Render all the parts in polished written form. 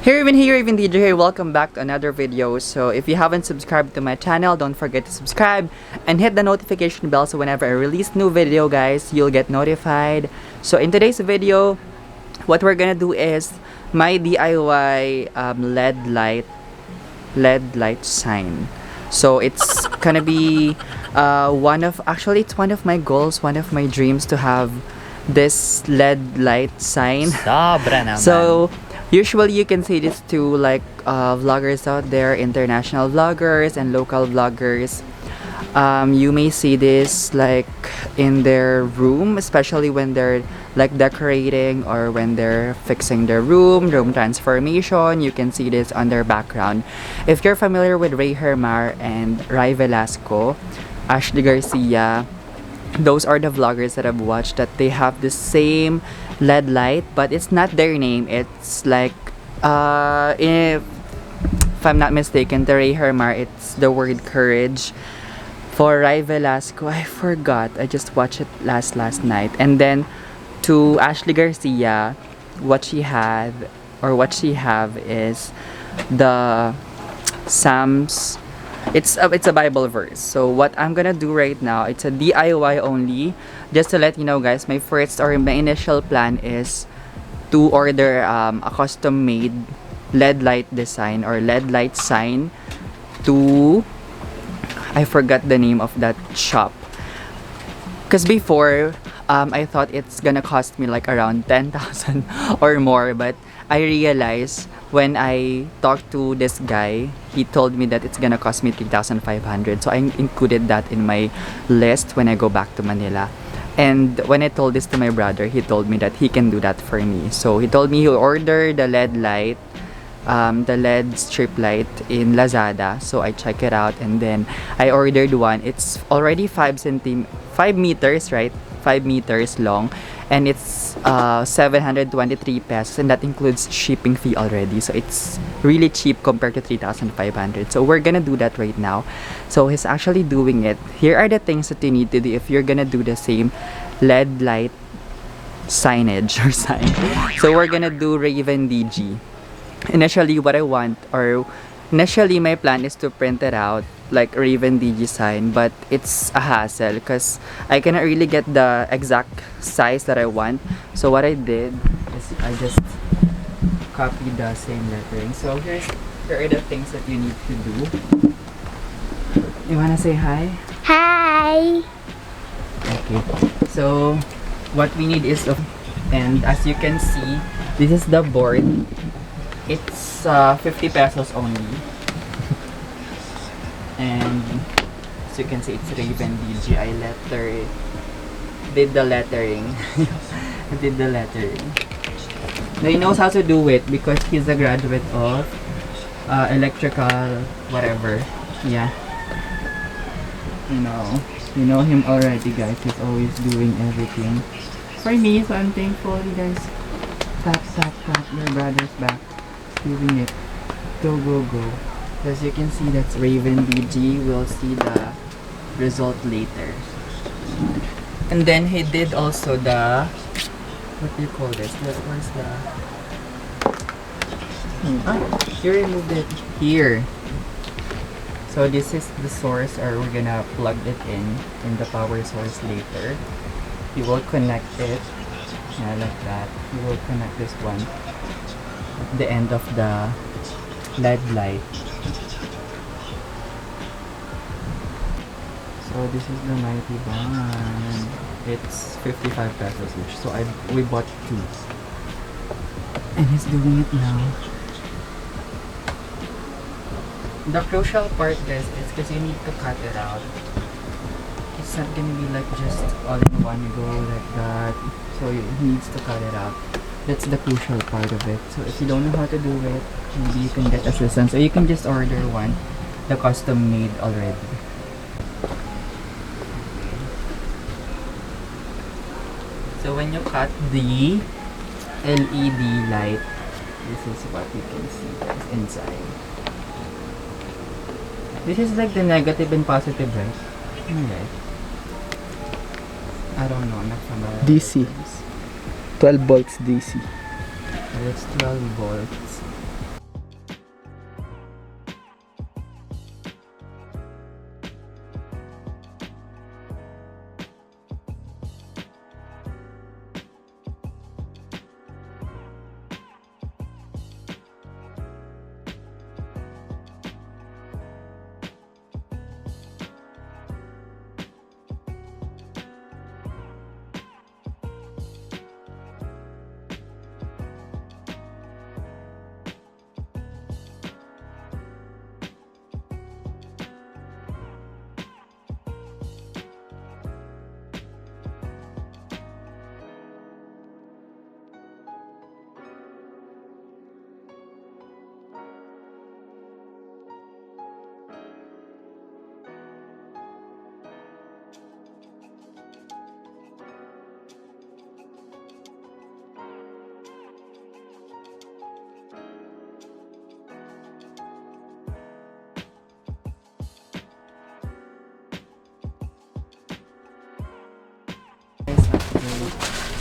Hey Raven DJ here, welcome back to another video. So if you haven't subscribed to my channel, don't forget to subscribe and hit the notification bell so whenever I release new video guys, you'll get notified. So in today's video, what we're gonna do is my DIY LED light sign. So it's gonna be it's one of my goals, one of my dreams to have this LED light sign. Sobra naman. So usually you can see this to like vloggers out there, international vloggers and local vloggers. You may see this like in their room, especially when they're like decorating or when they're fixing their room transformation. You can see this on their background. If you're familiar with Ray Hermar and Rai Velasco, Ashley Garcia, those are the vloggers that I've watched that they have the same LED light, but it's not their name. It's like if I'm not mistaken, the Ray Hermar, it's the word courage. For Rai Velasco, I forgot. I just watched it last night. And then to Ashley Garcia, what she have is the Psalms. It's a Bible verse. So what I'm gonna do right now, it's a DIY only. Just to let you know guys, my initial plan is to order a custom made LED light design or LED light sign to, I forgot the name of that shop. Because before, I thought it's gonna cost me like around 10,000 or more, but I realized when I talked to this guy, he told me that it's gonna cost me 3,500. So I included that in my list when I go back to Manila. And when I told this to my brother, he told me that he can do that for me. So he told me he'll order the LED light, the LED strip light in Lazada. So I check it out and then I ordered one. It's already 5 meters, right? 5 meters long, and it's 723 pesos, and that includes shipping fee already. So it's really cheap compared to 3,500. So we're gonna do that right now. So he's actually doing it. Here are the things that you need to do if you're gonna do the same LED light signage or sign. So we're gonna do ravendg. Initially my plan is to print it out like ravendg sign, but it's a hassle because I cannot really get the exact size that I want. So what I did is I just copied the same lettering. So here are the things that you need to do. You wanna say hi? Hi! Okay. So what we need is and as you can see, this is the board. It's 50 pesos only. And as you can see, it's ravendg. I did the lettering. I did the lettering. Now he knows how to do it because he's a graduate of electrical whatever. Yeah. You know him already guys. He's always doing everything for me, so I'm thankful you guys. Tap. Your brother's back. Doing it. Go. As you can see, that's ravendg. We'll see the result later. And then he did also the, what do you call this? Where's the? He removed it here. So this is the source, or we're gonna plug it in the power source later. You will connect it, like that. You will connect this one at the end of the LED light. So this is the mighty band. It's 55 pesos each. So we bought 2. And he's doing it now. The crucial part guys is because you need to cut it out. It's not gonna be like just all in one go like that. So he needs to cut it out. That's the crucial part of it. So if you don't know how to do it, maybe you can get assistance or you can just order one, the custom made already. So when you cut the LED light, this is what you can see guys inside. This is like the negative and positive, right? Right. I don't know, I'm not familiar. DC. 12 volts DC. It's 12 volts.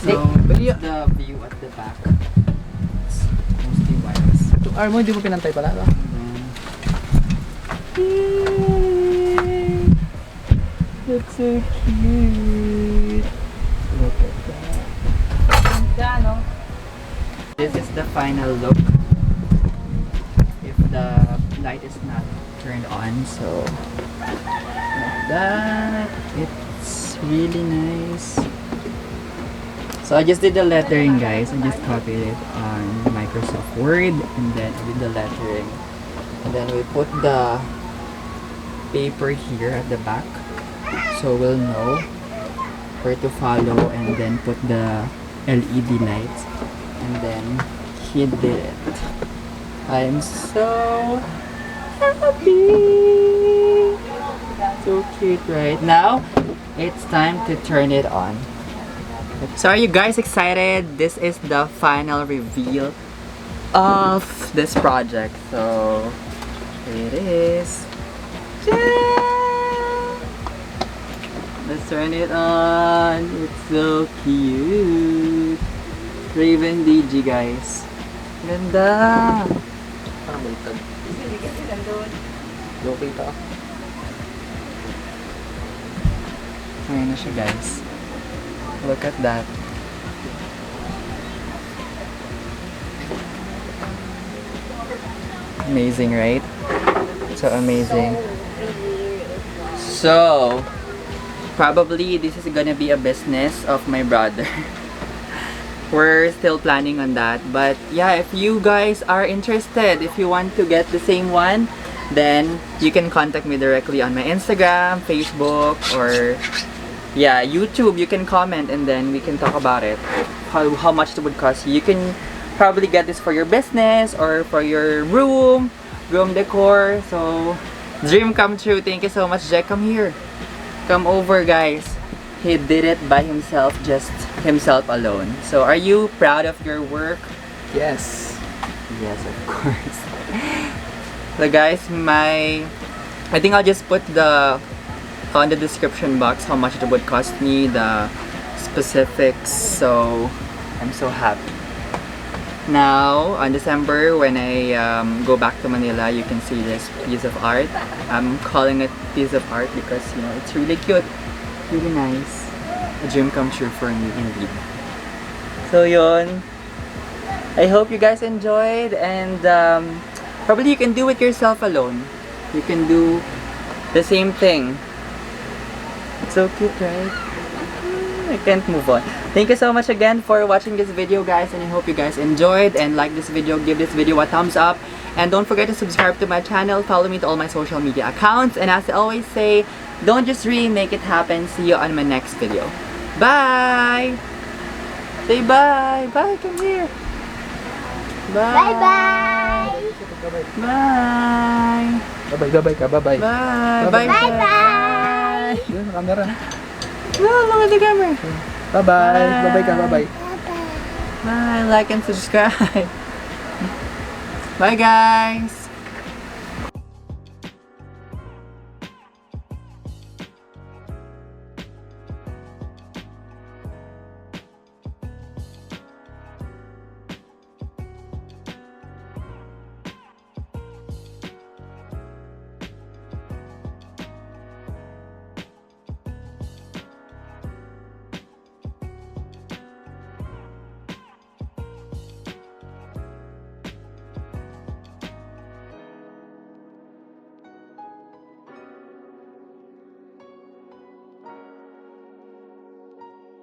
So, But this is the view at the back. It's mostly white. Itong arm mo, hindi mo pinantay pala, no? That's so cute. Look at that. Ganda, no? This is the final look. If the light is not turned on, so like that. It's really nice. So I just did the lettering, guys. I just copied it on Microsoft Word, and then I did the lettering. And then we put the paper here at the back, so we'll know where to follow, and then put the LED lights, and then he did it. I'm so happy. So cute, right? Now it's time to turn it on. So are you guys excited? This is the final reveal of this project. So here it is. Let's turn it on. It's so cute. ravendg, guys. Ganda. Parang baliktad. Okay pa. Ayan na siya, guys. Look at that. Amazing, right? So amazing. So, probably this is gonna be a business of my brother. We're still planning on that. But yeah, if you guys are interested, if you want to get the same one, then you can contact me directly on my Instagram, Facebook, or yeah, YouTube. You can comment, and then we can talk about it. How much it would cost you. You can probably get this for your business or for your room decor. So, dream come true. Thank you so much, Jack. Come here. Come over, guys. He did it by himself, just himself alone. So, are you proud of your work? Yes. Yes, of course. So, guys, I think I'll just put on the description box how much it would cost me, the specifics. So, I'm so happy. Now, on December, when I go back to Manila, you can see this piece of art. I'm calling it piece of art because, you know, it's really cute. Really nice. A dream come true for me, indeed. So, yun. I hope you guys enjoyed, and probably you can do it yourself alone. You can do the same thing. It's so cute, right? I can't move on. Thank you so much again for watching this video, guys, and I hope you guys enjoyed and like this video. Give this video a thumbs up, and don't forget to subscribe to my channel. Follow me to all my social media accounts, and as I always say, don't just dream, make it happen. See you on my next video. Bye! Say bye! Bye, come here! Bye! Bye-bye! Bye! Bye-bye ka, bye-bye. Bye! Bye-bye. Bye-bye! Yun, camera. Oh, look at the camera! Bye-bye. Bye-bye ka, bye-bye. Bye! Like and subscribe! Bye, guys!